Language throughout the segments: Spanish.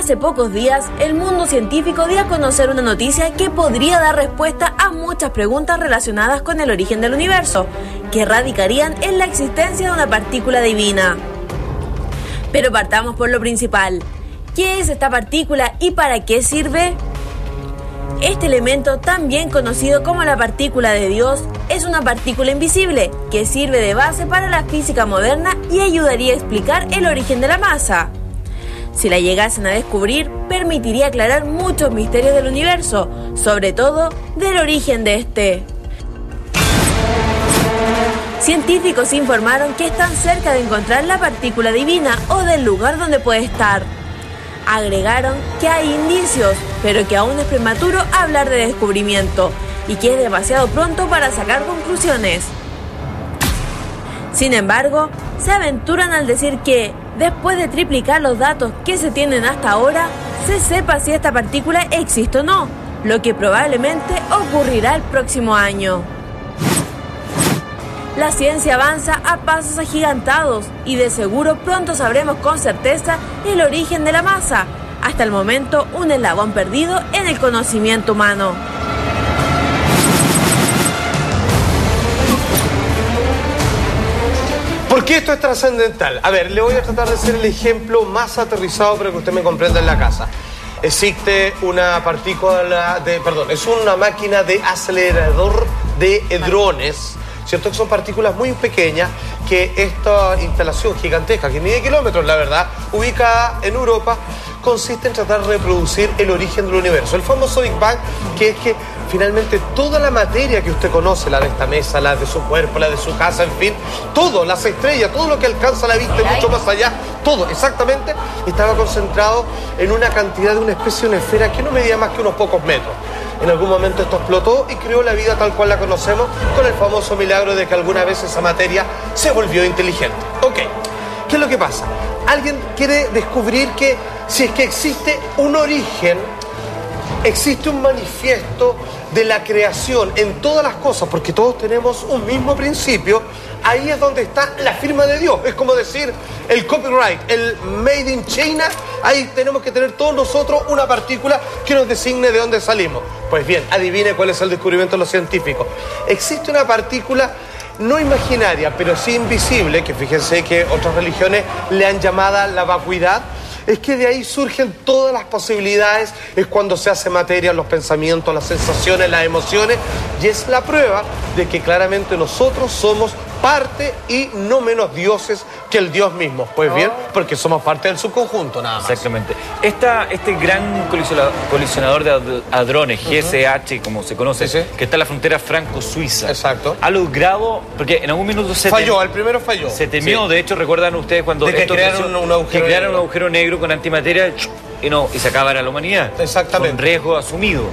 Hace pocos días, el mundo científico dio a conocer una noticia que podría dar respuesta a muchas preguntas relacionadas con el origen del universo, que radicarían en la existencia de una partícula divina. Pero partamos por lo principal. ¿Qué es esta partícula y para qué sirve? Este elemento, también conocido como la partícula de Dios, es una partícula invisible que sirve de base para la física moderna y ayudaría a explicar el origen de la masa. Si la llegasen a descubrir, permitiría aclarar muchos misterios del universo, sobre todo del origen de este. Científicos informaron que están cerca de encontrar la partícula divina o del lugar donde puede estar. Agregaron que hay indicios, pero que aún es prematuro hablar de descubrimiento y que es demasiado pronto para sacar conclusiones. Sin embargo, se aventuran al decir que, después de triplicar los datos que se tienen hasta ahora, se sepa si esta partícula existe o no, lo que probablemente ocurrirá el próximo año. La ciencia avanza a pasos agigantados y de seguro pronto sabremos con certeza el origen de la masa, hasta el momento un eslabón perdido en el conocimiento humano. ¿Por qué esto es trascendental? A ver, le voy a tratar de hacer el ejemplo más aterrizado para que usted me comprenda en la casa. Existe una partícula es una máquina de acelerador de hadrones, ¿cierto? Que son partículas muy pequeñas que esta instalación gigantesca, que mide kilómetros, la verdad, ubicada en Europa, consiste en tratar de reproducir el origen del universo. El famoso Big Bang, que es que finalmente toda la materia que usted conoce, la de esta mesa, la de su cuerpo, la de su casa, en fin, todo, las estrellas, todo lo que alcanza la vista y mucho más allá, todo exactamente, estaba concentrado en una cantidad de una especie de una esfera que no medía más que unos pocos metros. En algún momento esto explotó y creó la vida tal cual la conocemos, con el famoso milagro de que alguna vez esa materia se volvió inteligente. Ok, ¿qué es lo que pasa? Alguien quiere descubrir que si es que existe un origen, existe un manifiesto de la creación en todas las cosas, porque todos tenemos un mismo principio. Ahí es donde está la firma de Dios. Es como decir el copyright, el made in China. Ahí tenemos que tener todos nosotros una partícula que nos designe de dónde salimos. Pues bien, adivine cuál es el descubrimiento de los científicos. Existe una partícula no imaginaria, pero sí invisible, que fíjense que otras religiones le han llamado la vacuidad. Es que de ahí surgen todas las posibilidades, es cuando se hace materia los pensamientos, las sensaciones, las emociones, y es la prueba de que claramente nosotros somos parte y no menos dioses que el Dios mismo. Pues bien, porque somos parte del subconjunto, nada más. Exactamente. Este gran colisionador de hadrones, GSH, como se conoce, que está en la frontera franco-suiza. Exacto. Ha logrado, porque en algún minuto falló, el primero falló. Se temió, de hecho, recuerdan ustedes cuando crearon un agujero negro con antimateria y se acabara la humanidad. Exactamente. Con riesgo asumido.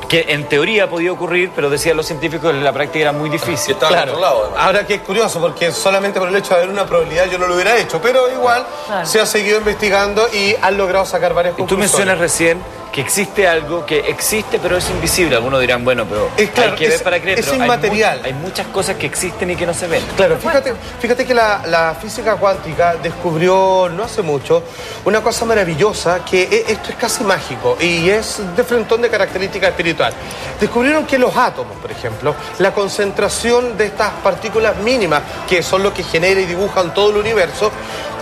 Que en teoría ha podido ocurrir, pero decían los científicos que en la práctica era muy difícil. Claro. Otro lado, ahora que es curioso, porque solamente por el hecho de haber una probabilidad yo no lo hubiera hecho, pero igual se ha seguido investigando y han logrado sacar varias conclusiones. Y tú mencionas recién que existe algo que existe pero es invisible. Algunos dirán, bueno, pero hay que ver para creer. Es inmaterial. Hay muchas cosas que existen y que no se ven. Claro, fíjate que la física cuántica descubrió no hace mucho una cosa maravillosa, que esto es casi mágico y es de frentón de característica espiritual. Descubrieron que los átomos, por ejemplo, la concentración de estas partículas mínimas, que son lo que genera y dibujan todo el universo,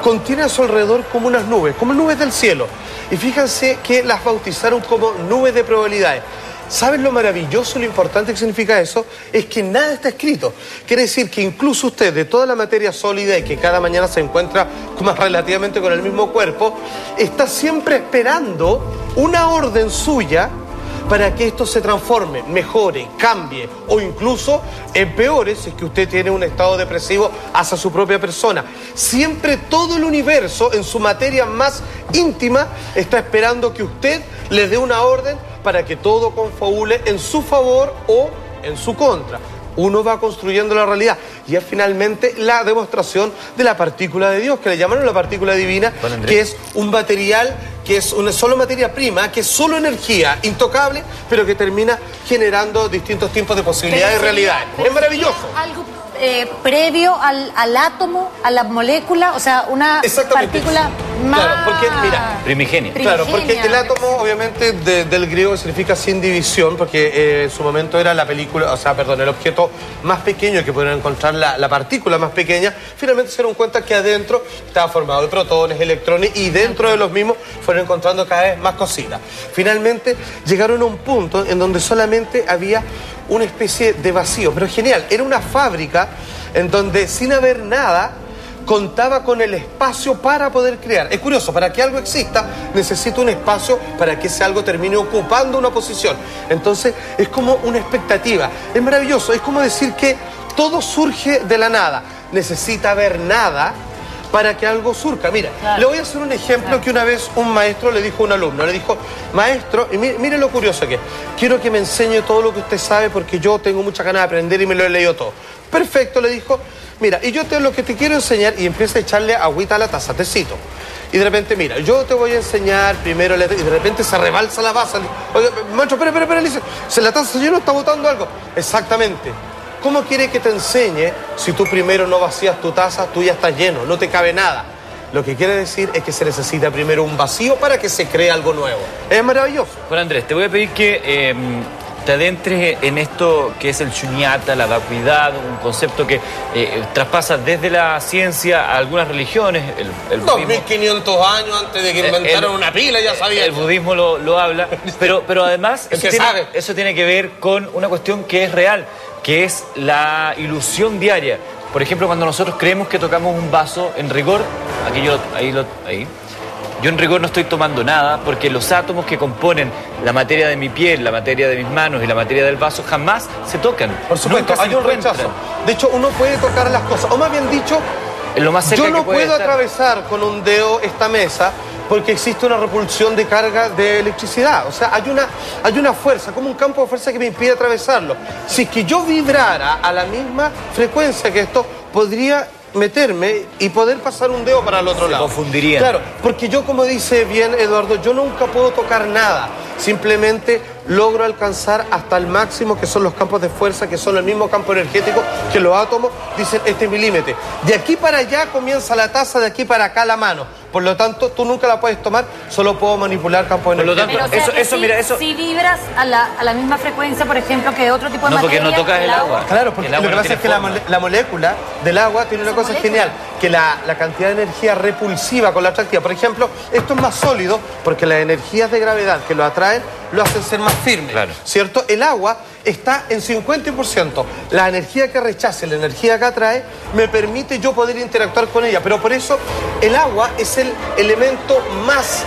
contiene a su alrededor como unas nubes, como nubes del cielo. Y fíjense que las bautizaron como nubes de probabilidades. ¿Saben lo maravilloso y lo importante que significa eso? Es que nada está escrito. Quiere decir que incluso usted, de toda la materia sólida y que cada mañana se encuentra relativamente con el mismo cuerpo, está siempre esperando una orden suya para que esto se transforme, mejore, cambie o incluso empeore si es que usted tiene un estado depresivo hacia su propia persona. Siempre todo el universo en su materia más íntima está esperando que usted le dé una orden para que todo confabule en su favor o en su contra. Uno va construyendo la realidad y es finalmente la demostración de la partícula de Dios, que le llamaron la partícula divina, que es un material, que es una solo materia prima, que es solo energía intocable, pero que termina generando distintos tipos de posibilidades y realidades. Es maravilloso. Algo previo al átomo, a la molécula, o sea, una partícula Claro, porque, mira, primigenia. Claro, porque el átomo, obviamente, del griego significa sin división, porque en su momento era la película, o sea, perdón, el objeto más pequeño que pudieron encontrar, la partícula más pequeña. Finalmente se dieron cuenta que adentro estaba formado de protones, electrones, y dentro de los mismos fueron encontrando cada vez más cositas. Finalmente llegaron a un punto en donde solamente había una especie de vacío, pero genial, era una fábrica en donde sin haber nada contaba con el espacio para poder crear. Es curioso, para que algo exista necesita un espacio para que ese algo termine ocupando una posición. Entonces es como una expectativa, es maravilloso, es como decir que todo surge de la nada, necesita haber nada para que algo surja. Mira, claro, le voy a hacer un ejemplo que una vez un maestro le dijo a un alumno, le dijo, maestro, y mire lo curioso que es, quiero que me enseñe todo lo que usted sabe porque yo tengo mucha ganas de aprender y me lo he leído todo. Perfecto, le dijo, mira, y yo lo que te quiero enseñar, y empieza a echarle agüita a la taza, tecito. Y de repente, mira, yo te voy a enseñar primero, y de repente se rebalsa la taza. Oye, maestro, espera, le dice, si la taza se llenó, está botando algo. Exactamente. ¿Cómo quiere que te enseñe si tú primero no vacías tu taza, tú ya estás lleno, no te cabe nada? Lo que quiere decir es que se necesita primero un vacío para que se cree algo nuevo. Es maravilloso. Bueno, Andrés, te voy a pedir que te adentres en esto que es el shunyata, la vacuidad, un concepto que traspasa desde la ciencia a algunas religiones. El budismo, 2500 años antes de que inventaron una pila, ya sabía. El budismo lo habla, pero además eso tiene que ver con una cuestión que es real, que es la ilusión diaria. Por ejemplo, cuando nosotros creemos que tocamos un vaso, en rigor, ahí. Yo en rigor no estoy tomando nada porque los átomos que componen la materia de mi piel, la materia de mis manos y la materia del vaso jamás se tocan. Por supuesto, hay un rechazo. De hecho, uno puede tocar las cosas. O más bien dicho, lo más cerca yo no que puedo atravesar con un dedo esta mesa porque existe una repulsión de carga de electricidad. O sea, hay una fuerza, como un campo de fuerza que me impide atravesarlo. Si es que yo vibrara a la misma frecuencia que esto, podría meterme y poder pasar un dedo para el otro lado. Se confundirían. Claro, porque yo, como dice bien Eduardo, yo nunca puedo tocar nada. Simplemente logro alcanzar hasta el máximo, que son los campos de fuerza, que son el mismo campo energético que los átomos dicen este milímetro. De aquí para allá comienza la taza, de aquí para acá la mano. Por lo tanto, tú nunca la puedes tomar, solo puedo manipular campos energéticos. Pero, o sea, si vibras a la misma frecuencia, por ejemplo, que otro tipo de materia... No, porque no tocas el agua. Claro, porque lo que pasa es que la molécula del agua tiene una cosa genial, que la cantidad de energía repulsiva con la atractiva. Por ejemplo, esto es más sólido porque las energías de gravedad que lo atraen lo hacen ser más firme, claro, ¿cierto? El agua está en 50%. La energía que rechace, la energía que atrae, me permite yo poder interactuar con ella. Pero por eso el agua es el elemento más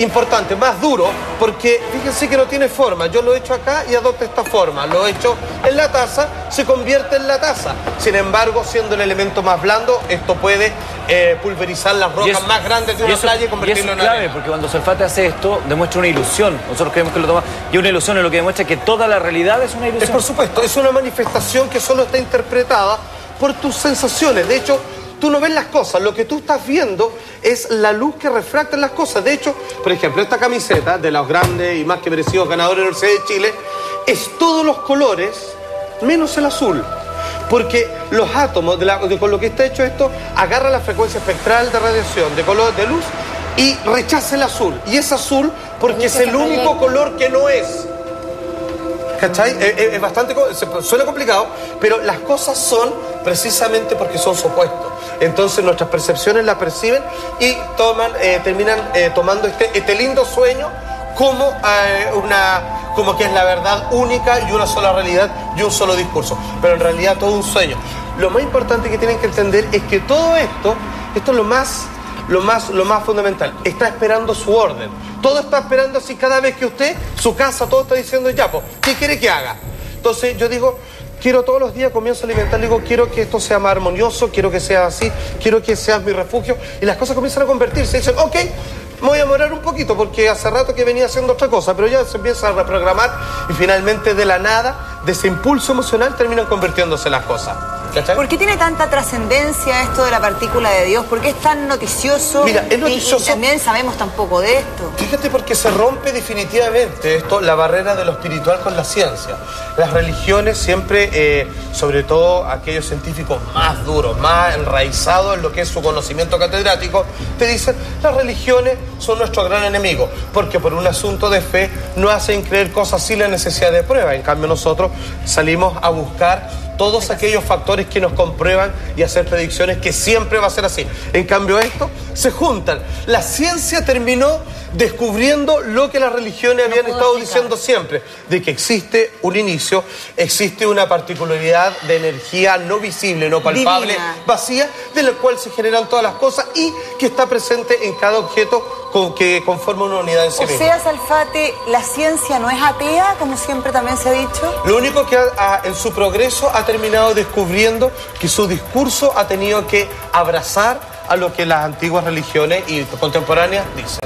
importante, más duro, porque fíjense que no tiene forma. Yo lo he hecho acá y adopta esta forma. Lo he hecho en la taza, se convierte en la taza. Sin embargo, siendo el elemento más blando, esto puede pulverizar las rocas más grandes de una playa y convertirlo en arena. Es clave, porque cuando Solfate hace esto, demuestra una ilusión. Nosotros creemos que lo toma, y una ilusión es lo que demuestra que toda la realidad es una ilusión. Es, por supuesto, es una manifestación que solo está interpretada por tus sensaciones. De hecho, tú no ves las cosas, lo que tú estás viendo es la luz que refracta en las cosas. De hecho, por ejemplo, esta camiseta de los grandes y más que merecidos ganadores de la Universidad de Chile es todos los colores menos el azul. Porque los átomos, con lo que está hecho esto, agarra la frecuencia espectral de radiación, de color de luz, y rechaza el azul. Y es azul porque es el único color que no es. ¿Cachai? Es bastante, suena complicado, pero las cosas son precisamente porque son opuestos. Entonces nuestras percepciones las perciben y terminan tomando este lindo sueño como que es la verdad única y una sola realidad y un solo discurso. Pero en realidad todo un sueño. Lo más importante que tienen que entender es que todo esto es lo más fundamental. Está esperando su orden. Todo está esperando así cada vez que usted, su casa, todo está diciendo ya, pues, ¿qué quiere que haga? Entonces yo digo, quiero todos los días, comienzo a alimentar, digo, quiero que esto sea más armonioso, quiero que sea así, quiero que seas mi refugio. Y las cosas comienzan a convertirse. Dicen, ok, me voy a demorar un poquito porque hace rato que venía haciendo otra cosa, pero ya se empieza a reprogramar y finalmente de la nada, de ese impulso emocional, terminan convirtiéndose las cosas. ¿Cachai? ¿Por qué tiene tanta trascendencia esto de la partícula de Dios? ¿Por qué es tan noticioso? Mira, es noticioso. Y también sabemos tan poco de esto. Fíjate, porque se rompe definitivamente esto, la barrera de lo espiritual con la ciencia. Las religiones siempre, sobre todo aquellos científicos más duros, más enraizados en lo que es su conocimiento catedrático, te dicen, las religiones son nuestro gran enemigo, porque por un asunto de fe no hacen creer cosas sin la necesidad de prueba. En cambio, nosotros salimos a buscar todos aquellos factores que nos comprueban y hacer predicciones que siempre va a ser así. En cambio, esto se juntan. La ciencia terminó descubriendo lo que las religiones habían estado diciendo siempre, de que existe un inicio, existe una particularidad de energía no visible, no palpable, divina, vacía, de la cual se generan todas las cosas y que está presente en cada objeto que conforma una unidad en sí misma. O sea, Salfate, ¿la ciencia no es atea, como siempre también se ha dicho? Lo único que en su progreso ha terminado descubriendo que su discurso ha tenido que abrazar a lo que las antiguas religiones y contemporáneas dicen.